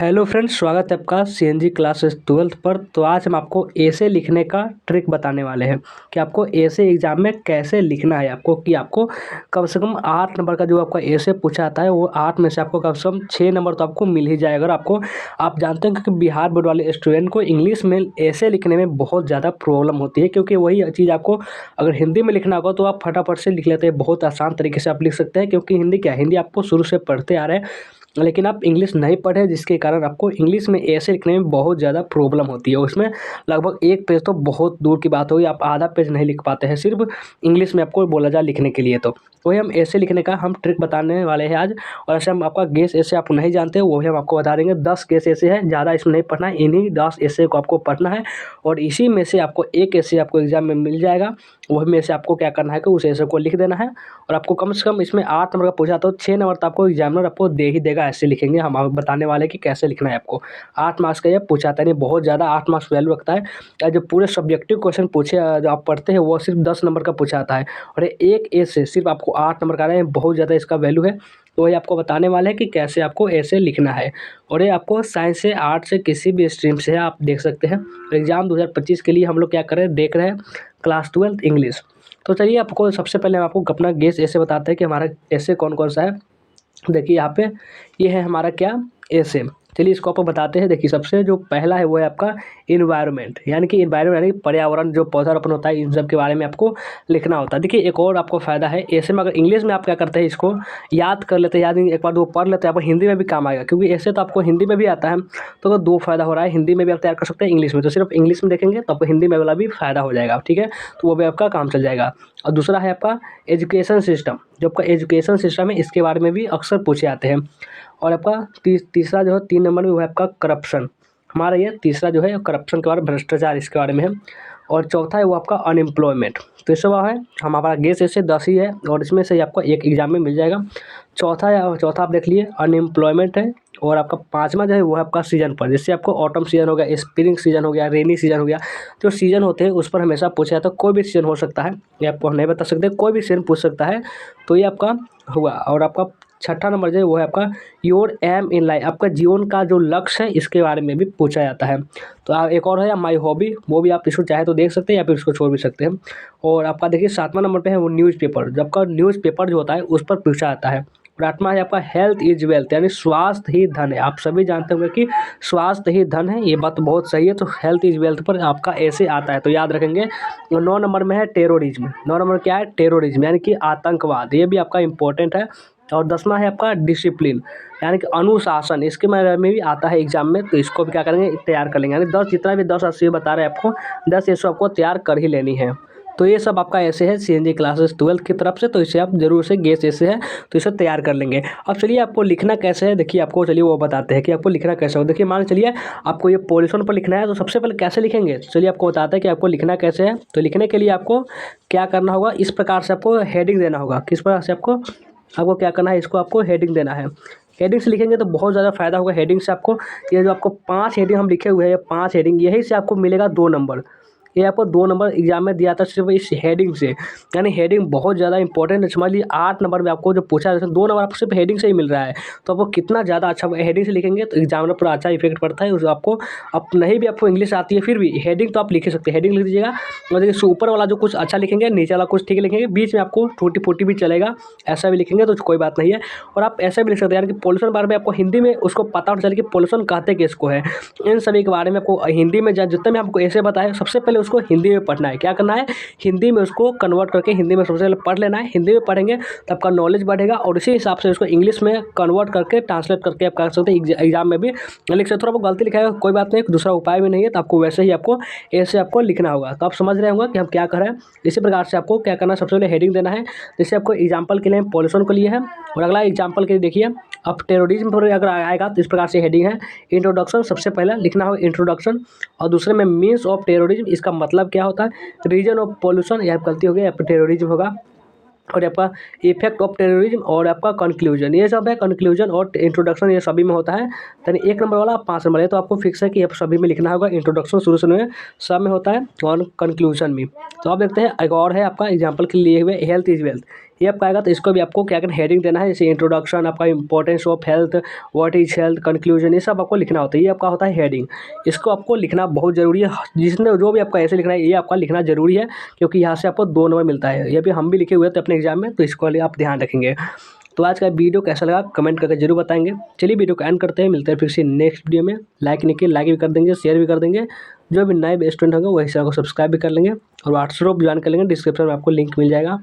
Hello friends, स्वागत है आपका सीएनजी क्लासेस 12th पर। तो आज हम आपको ऐसे लिखने का ट्रिक बताने वाले हैं कि आपको ऐसे एग्जाम में कैसे लिखना है। आपको कम से कम 8 नंबर का जो आपका ऐसे पूछा आता है वो 8 में से आपको कम से कम 6 नंबर तो आपको मिल ही जाएगा। अगर आपको आप जानते हैं कि बिहार बोर्ड वाले स्टूडेंट को इंग्लिश में ऐसे लिखने में बहुत ज़्यादा प्रॉब्लम होती है, क्योंकि वही चीज़ आपको अगर हिंदी में लिखना होगा तो आप फटाफट से लिख लेते हैं, बहुत आसान तरीके से आप लिख सकते हैं। क्योंकि हिंदी क्या है, हिंदी आपको शुरू से पढ़ते आ रहे हैं, लेकिन आप इंग्लिश नहीं पढ़े, जिसके कारण आपको इंग्लिश में ऐसे लिखने में बहुत ज़्यादा प्रॉब्लम होती है। उसमें लगभग एक पेज तो बहुत दूर की बात होगी, आप आधा पेज नहीं लिख पाते हैं सिर्फ इंग्लिश में आपको बोला जाए लिखने के लिए। तो वही हम ऐसे लिखने का हम ट्रिक बताने वाले हैं आज। और ऐसे हम आपका गेस ऐसे आप नहीं जानते हो, वही हम आपको बता देंगे। 10 गेस ऐसे है, ज़्यादा इसमें नहीं पढ़ना है, इन्हीं 10 ऐसे को आपको पढ़ना है और इसी में से आपको एक ऐसे आपको एग्जाम में मिल जाएगा। वही में से आपको क्या करना है कि उस ऐसे को लिख देना है और आपको कम से कम इसमें 8 नंबर का पूछा तो 6 नंबर तो आपको एग्जामिनर आपको दे ही देगा। ऐसे लिखेंगे, हम आपको बताने वाले कि कैसे लिखना है आपको। 8 मार्क्स का ये पूछा था, नहीं बहुत ज़्यादा 8 मार्क्स वैल्यू रखता है। जो पूरे सब्जेक्टिव क्वेश्चन पूछे जो आप पढ़ते हैं वो सिर्फ 10 नंबर का पूछा आता है और एक ए से सिर्फ आपको 8 नंबर का रहे हैं, बहुत ज़्यादा इसका वैल्यू है। तो ये आपको बताने वाले हैं कि कैसे आपको ऐसे लिखना है। और ये आपको साइंस से, आर्ट से, किसी भी स्ट्रीम से है, आप देख सकते हैं। एग्जाम 2025 के लिए हम लोग क्या कर रहे हैं, देख रहे हैं क्लास 12 इंग्लिश। तो चलिए आपको सबसे पहले हम आपको अपना गेस ऐसे बताते हैं कि हमारा ऐसे कौन कौन सा है। देखिए यहाँ पे ये है हमारा क्या ऐसे। चलिए इसको आपको बताते हैं। देखिए सबसे जो पहला है वो है आपका इन्वायरमेंट, यानी कि इन्वायरमेंट यानी पर्यावरण, जो पौधारोपण होता है, इन सब के बारे में आपको लिखना होता है। देखिए एक और आपको फ़ायदा है ऐसे में, अगर इंग्लिश में आप क्या करते हैं, इसको याद कर लेते हैं, याद एक बार दो पढ़ लेते हैं, आपको हिंदी में भी काम आएगा। क्योंकि ऐसे तो आपको हिंदी में भी आता है, तो अगर दो फ़ायदा हो रहा है, हिंदी में भी आप तैयार कर सकते हैं, इंग्लिश में। तो सिर्फ इंग्लिश में देखेंगे तो आपको हिंदी में वाला भी फ़ायदा हो जाएगा, ठीक है। तो वो भी आपका काम चल जाएगा। और दूसरा है आपका एजुकेशन सिस्टम। जो आपका एजुकेशन सिस्टम है इसके बारे में भी अक्सर पूछे जाते हैं। और आपका तीसरा जो है 3 नंबर में वो है आपका करप्शन। हमारा ये तीसरा जो है करप्शन के बारे में, भ्रष्टाचार, इसके बारे में है। और चौथा है वो आपका अनएम्प्लॉयमेंट। तो ये सब है हमारा गेस ऐसे 10 ही है और इसमें से आपको एक एग्जाम में मिल जाएगा। चौथा आप देख लिए अनएम्प्लॉयमेंट है। और आपका पाँचवा जो है वो है आपका सीजन पर, जैसे आपको ऑटम सीजन हो गया, स्प्रिंग सीजन हो गया, रेनी सीजन हो गया। जो सीजन होते हैं उस पर हमेशा पूछा जाता है, कोई भी सीजन हो सकता है, ये आपको हम नहीं बता सकते, कोई भी सीजन पूछ सकता है। तो ये आपका हुआ। और आपका छठा नंबर जो है वो है आपका योर एम इन लाइफ, आपका जीवन का जो लक्ष्य है इसके बारे में भी पूछा जाता है। तो एक और है माई हॉबी, वो भी आप इसको चाहे तो देख सकते हैं या फिर इसको छोड़ भी सकते हैं। और आपका देखिए 7वां नंबर पे है वो न्यूज़पेपर, जब का न्यूज़पेपर जो होता है उस पर पूछा जाता है। और 8वां है आपका हेल्थ इज वेल्थ, यानी स्वास्थ्य ही धन है। आप सभी जानते होंगे कि स्वास्थ्य ही धन है, ये बात बहुत सही है। तो हेल्थ इज वेल्थ पर आपका ऐसे आता है, तो याद रखेंगे। और 9 नंबर में है टेररिज्म। 9 नंबर क्या है, टेररिज्म यानी कि आतंकवाद, ये भी आपका इंपॉर्टेंट है। और 10वां है आपका डिसिप्लिन, यानी कि अनुशासन, इसके बारे में भी आता है एग्जाम में। तो इसको भी क्या करेंगे, तैयार कर लेंगे। यानी 10 जितना भी 10 80 बता रहे हैं आपको, 10 ये सब आपको तैयार कर ही लेनी है। तो ये सब आपका ऐसे है सीएनजी क्लासेस 12 की तरफ से। तो इसे आप जरूर से गेस ऐसे है तो इसे तैयार कर लेंगे। अब चलिए आपको लिखना कैसे है, देखिए आपको चलिए वो बताते हैं कि आपको लिखना कैसे हो। देखिए मान चलिए आपको ये पॉल्यूशन पर लिखना है, तो सबसे पहले कैसे लिखेंगे, चलिए आपको बताते हैं कि आपको लिखना कैसे है। तो लिखने के लिए आपको क्या करना होगा, इस प्रकार से आपको हेडिंग देना होगा। किस प्रकार से आपको क्या करना है, इसको आपको हेडिंग देना है। हेडिंग से लिखेंगे तो बहुत ज़्यादा फायदा होगा। हेडिंग से आपको ये जो आपको 5 हेडिंग हम लिखे हुए हैं, ये 5 हेडिंग, यही से आपको मिलेगा 2 नंबर। ये आपको 2 नंबर एग्जाम में दिया था सिर्फ इस हेडिंग से। यानी हेडिंग बहुत ज़्यादा इंपॉर्टेंट है। समझ लीजिए 8 नंबर में आपको जो पूछा जाता है 2 नंबर आपको सिर्फ हेडिंग से ही मिल रहा है। तो आपको कितना ज़्यादा अच्छा हेडिंग से लिखेंगे तो एग्जाम में पूरा अच्छा इफेक्ट पड़ता है। उस आपको अब नहीं भी आपको इंग्लिश आती है फिर भी हेडिंग तो आप लिख ही सकते हैं, हेडिंग लिख दीजिएगा। और देखिए ऊपर वाला जो कुछ अच्छा लिखेंगे, नीचे वाला कुछ ठीक लिखेंगे, बीच में आपको टूटी फूटी भी चलेगा, ऐसा भी लिखेंगे तो कोई बात नहीं है। और आप ऐसा भी लिख सकते हैं, यानी कि पोल्यूशन बारे में आपको हिंदी में उसको पता होना चाहिए कि पोल्यूशन कहते किसको है। इन सभी के बारे में आपको हिंदी में जितने भी आपको ऐसे बताए, सबसे पहले उसको हिंदी में पढ़ना है। क्या करना है, हिंदी में उसको कन्वर्ट करके हिंदी में सबसे पहले पढ़ लेना है। हिंदी में पढ़ेंगे तो आपका नॉलेज बढ़ेगा और इसी हिसाब से उसको इंग्लिश में कन्वर्ट करके ट्रांसलेट करके आप कर सकते हैं। एग्जाम में भी लिख सकते, थोड़ा बहुत गलती लिखा है कोई बात नहीं, दूसरा उपाय भी नहीं है। तो आपको वैसे ही आपको ऐसे आपको लिखना होगा। तो आप समझ रहे होंगे कि हम क्या कर रहे हैं। इसी प्रकार से आपको क्या करना है, सबसे पहले हेडिंग देना है। जैसे आपको एग्जाम्पल के लिए पॉल्यूशन के लिए है, और अगला एग्जाम्पल के लिए देखिए अब टेररिज्म पर अगर आएगा तो इस प्रकार से हेडिंग है। इंट्रोडक्शन सबसे पहला लिखना हो इंट्रोडक्शन, और दूसरे में मीन्स ऑफ टेररिज्म, इसका मतलब क्या होता है, रीजन ऑफ पॉल्यूशन, यह गलती हो गई, यहाँ पर टेररिज्म होगा। और आपका इफेक्ट ऑफ टेररिज्म और आपका कंक्लूजन, ये सब है। कंक्लूजन और इंट्रोडक्शन ये सभी में होता है। यानी 1 नंबर वाला 5 नंबर है, तो आपको फिक्स है कि आप सभी में लिखना होगा। इंट्रोडक्शन शुरू में सब में होता है और कंक्लूजन भी। तो आप देखते हैं एक और है आपका एग्जाम्पल के लिए हुए हेल्थ इज वेल्थ। ये आपका आएगा तो इसको भी आपको क्या करना हेडिंग देना है, जैसे इंट्रोडक्शन, आपका importance of health, what is health, conclusion, ये सब आपको लिखना होता है। ये आपका होता है हेडिंग। इसको आपको लिखना बहुत ज़रूरी है। जिसने जो भी आपका ऐसे लिखना है ये आपका लिखना ज़रूरी है, क्योंकि यहाँ से आपको 2 नंबर मिलता है। ये भी हम भी लिखे हुए थे अपने एग्जाम में, तो इसको लिए आप ध्यान रखेंगे। तो आज का वीडियो कैसा लगा कमेंट करके जरूर बताएंगे। चलिए वीडियो को एंड करते हैं, मिलते हैं फिर से नेक्स्ट वीडियो में। लाइक नहीं किए लाइक भी कर देंगे, शेयर भी कर देंगे। जो भी नए स्टूडेंट होंगे वही चैनल को सब्सक्राइब भी कर लेंगे और व्हाट्सएप ज्वाइन कर लेंगे, डिस्क्रिप्शन में आपको लिंक मिल जाएगा।